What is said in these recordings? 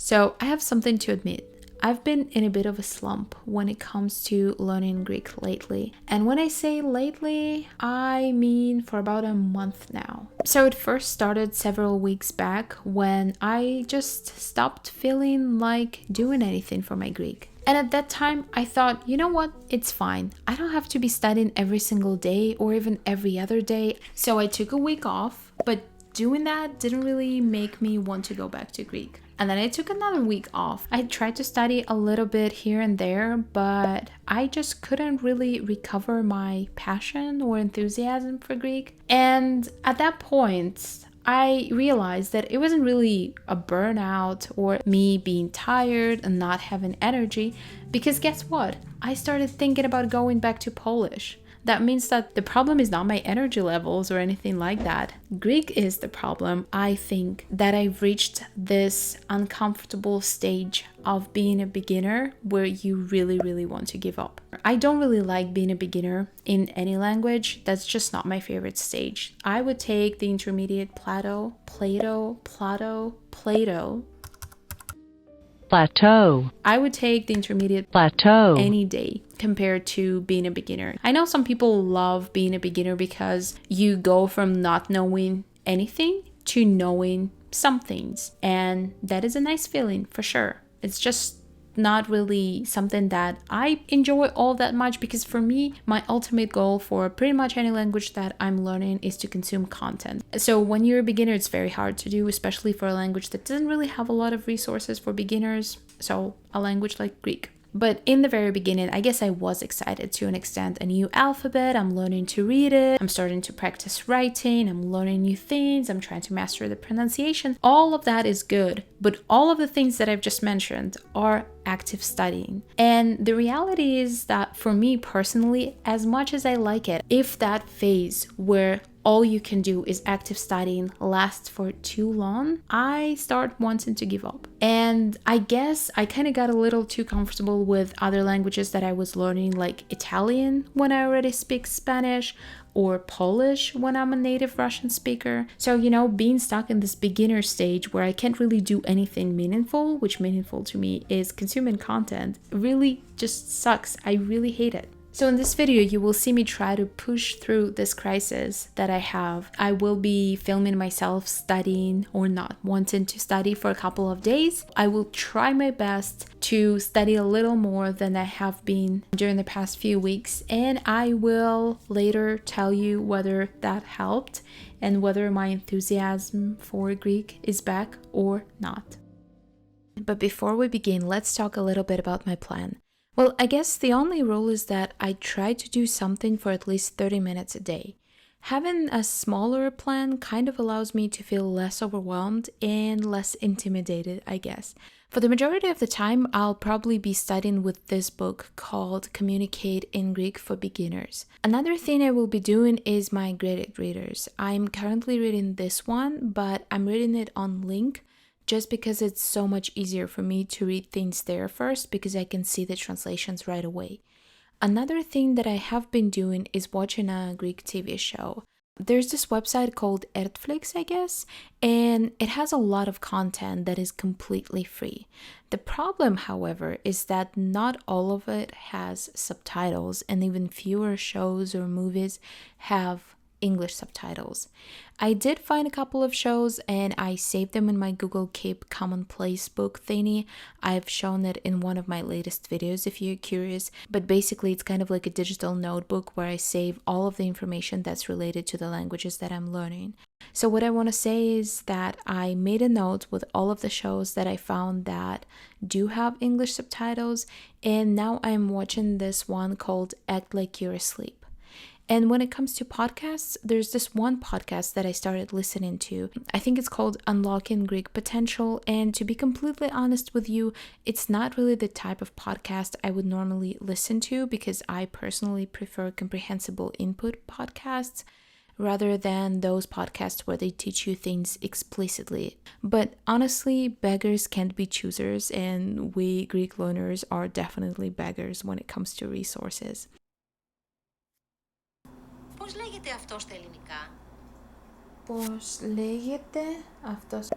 So I have something to admit. I've been in a bit of a slump when it comes to learning Greek lately. And when I say lately, I mean for about a month now. So it first started several weeks back when I just stopped feeling like doing anything for my Greek. And at that time, I thought, you know what? It's fine. I don't have to be studying every single day or even every other day. So I took a week off, but doing that didn't really make me want to go back to Greek. And then I took another week off. I tried to study a little bit here and there, but I just couldn't really recover my passion or enthusiasm for Greek. And at that point, I realized that it wasn't really a burnout or me being tired and not having energy, because guess what? I started thinking about going back to Polish. That means that the problem is not my energy levels or anything like that. Greek is the problem. I think that I've reached this uncomfortable stage of being a beginner where you really want to give up. I don't really like being a beginner in any language. That's just not my favorite stage. I would take the intermediate plateau plateau, I would take the intermediate plateau, any day compared to being a beginner. I know some people love being a beginner because you go from not knowing anything to knowing some things, and that is a nice feeling for sure. It's just not really something that I enjoy all that much, because for me, my ultimate goal for pretty much any language that I'm learning is to consume content. So when you're a beginner, it's very hard to do, especially for a language that doesn't really have a lot of resources for beginners. So a language like Greek. But in the very beginning, I guess I was excited to an extent. A new alphabet, I'm learning to read it, I'm starting to practice writing, I'm learning new things, I'm trying to master the pronunciation. All of that is good, but all of the things that I've just mentioned are active studying. And the reality is that for me personally, as much as I like it, if that phase where all you can do is active studying lasts for too long, I start wanting to give up. And I guess I kind of got a little too comfortable with other languages that I was learning, like Italian when I already speak Spanish, or Polish when I'm a native Russian speaker. So, being stuck in this beginner stage where I can't really do anything meaningful, which meaningful to me is consuming content, really just sucks. I really hate it. So in this video, you will see me try to push through this crisis that I have. I will be filming myself studying or not wanting to study for a couple of days. I will try my best to study a little more than I have been during the past few weeks, and I will later tell you whether that helped and whether my enthusiasm for Greek is back or not. But before we begin, let's talk a little bit about my plan. Well, I guess the only rule is that I try to do something for at least 30 minutes a day. Having a smaller plan kind of allows me to feel less overwhelmed and less intimidated, I guess. For the majority of the time, I'll probably be studying with this book called Communicate in Greek for Beginners. Another thing I will be doing is my graded readers. I'm currently reading this one, but I'm reading it on link, just because it's so much easier for me to read things there first, because I can see the translations right away. Another thing that I have been doing is watching a Greek TV show. There's this website called Netflix, I guess, and it has a lot of content that is completely free. The problem, however, is that not all of it has subtitles, and even fewer shows or movies have English subtitles. I did find a couple of shows and I saved them in my Google Keep Commonplace book thingy. I've shown it in one of my latest videos if you're curious, but basically it's kind of like a digital notebook where I save all of the information that's related to the languages that I'm learning. So what I want to say is that I made a note with all of the shows that I found that do have English subtitles, and now I'm watching this one called Act Like You're Asleep. And when it comes to podcasts, there's this one podcast that I started listening to. I think it's called Unlocking Greek Potential. And to be completely honest with you, it's not really the type of podcast I would normally listen to, because I personally prefer comprehensible input podcasts rather than those podcasts where they teach you things explicitly. But honestly, beggars can't be choosers, and we Greek learners are definitely beggars when it comes to resources. Πώς λέγεται αυτό στα ελληνικά? Πώς λέγεται αυτός?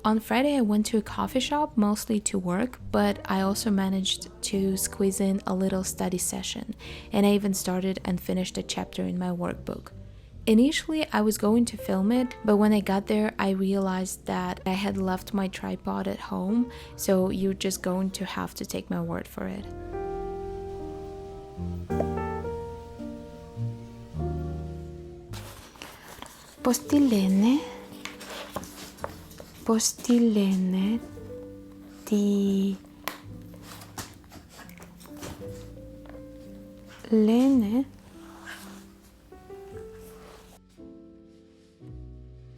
On Friday, I went to a coffee shop, mostly to work, but I also managed to squeeze in a little study session, and I even started and finished a chapter in my workbook. Initially, I was going to film it, but when I got there, I realized that I had left my tripod at home, so you're just going to have to take my word for it. Πώς τη λένε? Πώς τη λένε? Τι λένε?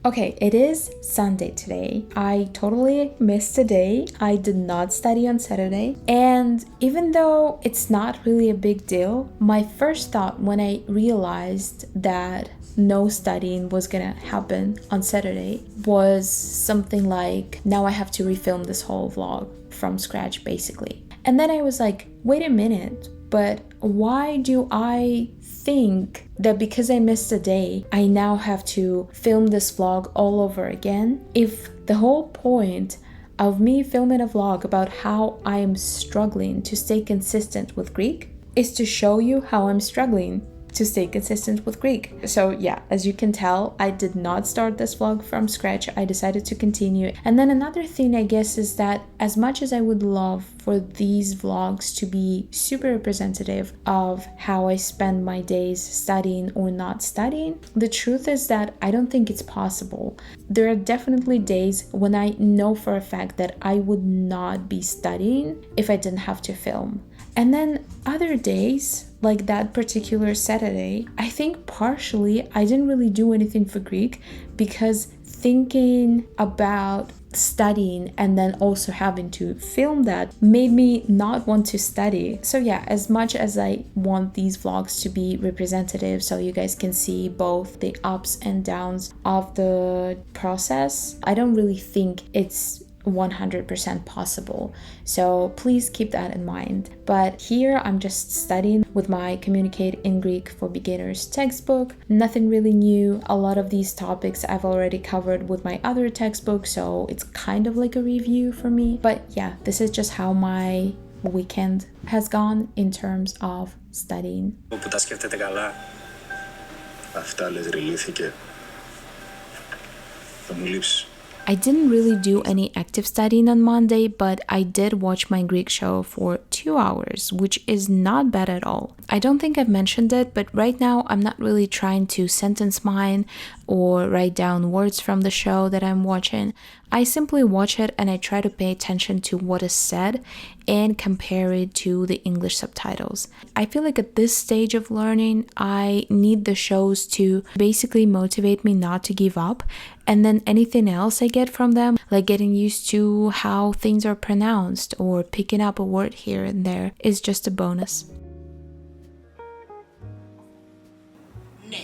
Okay, it is Sunday today. I totally missed a day. I did not study on Saturday. And even though it's not really a big deal, my first thought when I realized that no studying was gonna happen on Saturday was something like, now I have to refilm this whole vlog from scratch, basically. And then I was like, wait a minute, but why do I think that because I missed a day, I now have to film this vlog all over again? If the whole point of me filming a vlog about how I am struggling to stay consistent with Greek is to show you how I'm struggling to stay consistent with Greek. So yeah, as you can tell, I did not start this vlog from scratch. I decided to continue. And then another thing, I guess, is that as much as I would love for these vlogs to be super representative of how I spend my days studying or not studying, the truth is that I don't think it's possible. There are definitely days when I know for a fact that I would not be studying if I didn't have to film. And then other days, like that particular Saturday, I think partially I didn't really do anything for Greek because thinking about studying and then also having to film that made me not want to study. So yeah, as much as I want these vlogs to be representative so you guys can see both the ups and downs of the process, I don't really think it's 100% possible. So please keep that in mind. But here I'm just studying with my Communicate in Greek for Beginners textbook. Nothing really new. A lot of these topics I've already covered with my other textbook, so it's kind of like a review for me. But yeah, this is just how my weekend has gone in terms of studying. Που τα σκέφτεται καλά. Αυτά λες ρηλήθηκε. Θα μου λείψεις. I didn't really do any active studying on Monday, but I did watch my Greek show for 2 hours, which is not bad at all. I don't think I've mentioned it, but right now I'm not really trying to sentence mine or write down words from the show that I'm watching. I simply watch it and I try to pay attention to what is said and compare it to the English subtitles. I feel like at this stage of learning, I need the shows to basically motivate me not to give up. And then anything else I get from them, like getting used to how things are pronounced or picking up a word here and there, is just a bonus. Ναι,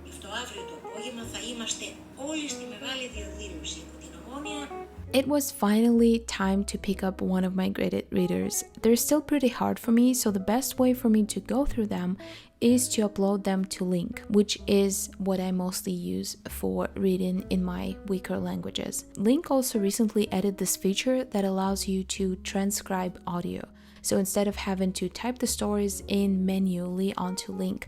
γι' αυτό αύριο το απόγευμα θα είμαστε όλοι στη μεγάλη διαδήλωση από την Ομόνια. It was finally time to pick up one of my graded readers. They're still pretty hard for me, so the best way for me to go through them is to upload them to Link, which is what I mostly use for reading in my weaker languages. Link also recently added this feature that allows you to transcribe audio. So instead of having to type the stories in manually onto Link,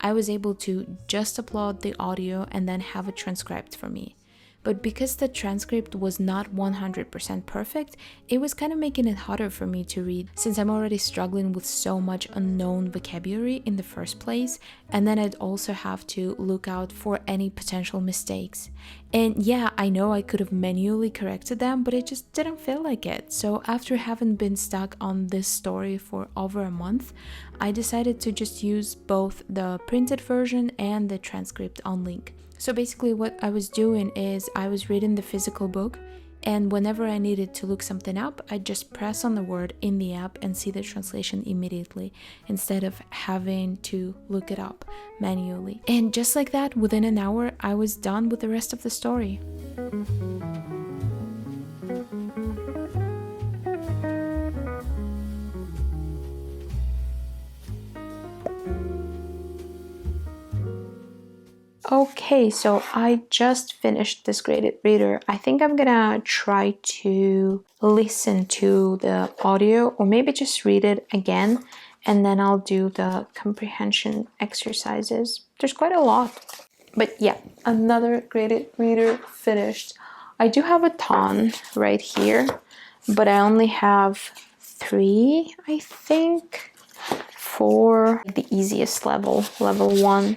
I was able to just upload the audio and then have it transcribed for me. But because the transcript was not 100% perfect, it was kind of making it harder for me to read since I'm already struggling with so much unknown vocabulary in the first place, and then I'd also have to look out for any potential mistakes. And yeah, I know I could have manually corrected them, but it just didn't feel like it. So after having been stuck on this story for over a month, I decided to just use both the printed version and the transcript on Link. So basically what I was doing is I was reading the physical book, and whenever I needed to look something up, I'd just press on the word in the app and see the translation immediately instead of having to look it up manually. And just like that, within an hour, I was done with the rest of the story. Okay, so I just finished this graded reader. I think I'm gonna try to listen to the audio or maybe just read it again, and then I'll do the comprehension exercises. There's quite a lot. But yeah, another graded reader finished. I do have a ton right here, but I only have 3, I think, for the easiest level 1,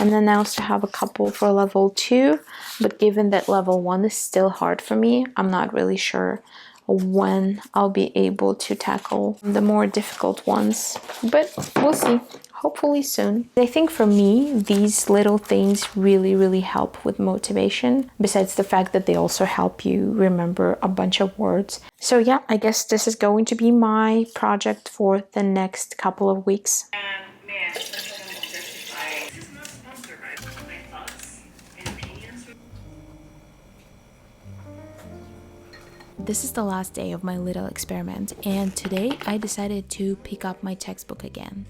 and then I also have a couple for level 2, but given that level 1 is still hard for me, I'm not really sure when I'll be able to tackle the more difficult ones, but we'll see. Hopefully soon. I think for me, these little things really help with motivation, besides the fact that they also help you remember a bunch of words. So yeah, I guess this is going to be my project for the next couple of weeks. This is the last day of my little experiment, and today I decided to pick up my textbook again.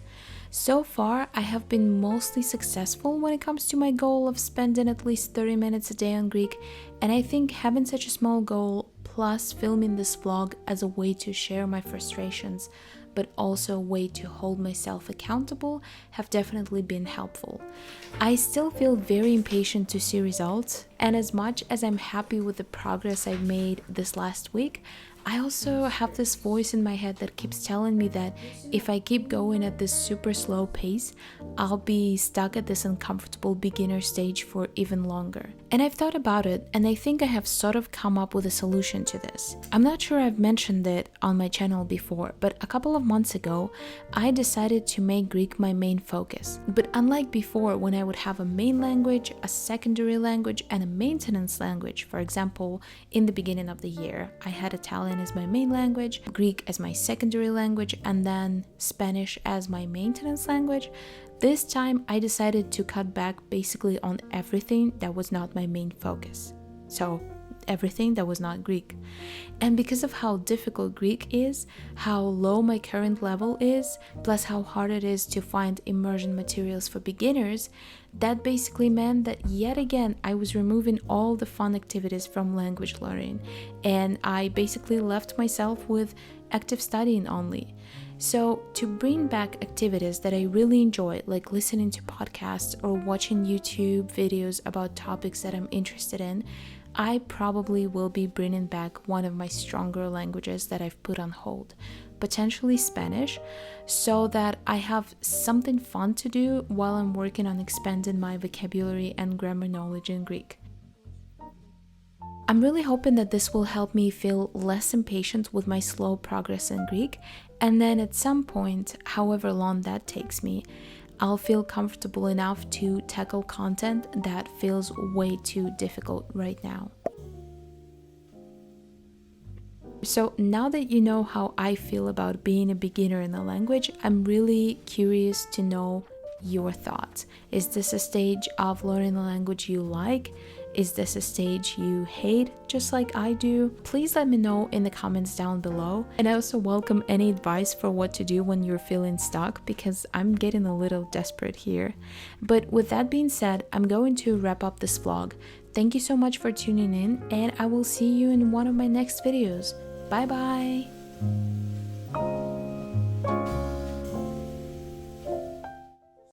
So far, I have been mostly successful when it comes to my goal of spending at least 30 minutes a day on Greek, and I think having such a small goal plus filming this vlog as a way to share my frustrations, but also a way to hold myself accountable, have definitely been helpful. I still feel very impatient to see results, and as much as I'm happy with the progress I've made this last week, I also have this voice in my head that keeps telling me that if I keep going at this super slow pace, I'll be stuck at this uncomfortable beginner stage for even longer. And I've thought about it, and I think I have sort of come up with a solution to this. I'm not sure I've mentioned it on my channel before, but a couple of months ago, I decided to make Greek my main focus. But unlike before, when I would have a main language, a secondary language, and a maintenance language, for example, in the beginning of the year, I had Italian as my main language, Greek as my secondary language, and then Spanish as my maintenance language. This time I decided to cut back basically on everything that was not my main focus. So everything that was not Greek. And because of how difficult Greek is, how low my current level is, plus how hard it is to find immersion materials for beginners, that basically meant that yet again I was removing all the fun activities from language learning, and I basically left myself with active studying only. So to bring back activities that I really enjoy, like listening to podcasts or watching YouTube videos about topics that I'm interested in, I probably will be bringing back one of my stronger languages that I've put on hold, potentially Spanish, so that I have something fun to do while I'm working on expanding my vocabulary and grammar knowledge in Greek. I'm really hoping that this will help me feel less impatient with my slow progress in Greek, and then at some point, however long that takes me, I'll feel comfortable enough to tackle content that feels way too difficult right now. So now that you know how I feel about being a beginner in a language, I'm really curious to know your thoughts. Is this a stage of learning a language you like? Is this a stage you hate, just like I do? Please let me know in the comments down below. And I also welcome any advice for what to do when you're feeling stuck, because I'm getting a little desperate here. But with that being said, I'm going to wrap up this vlog. Thank you so much for tuning in, and I will see you in one of my next videos. Bye bye!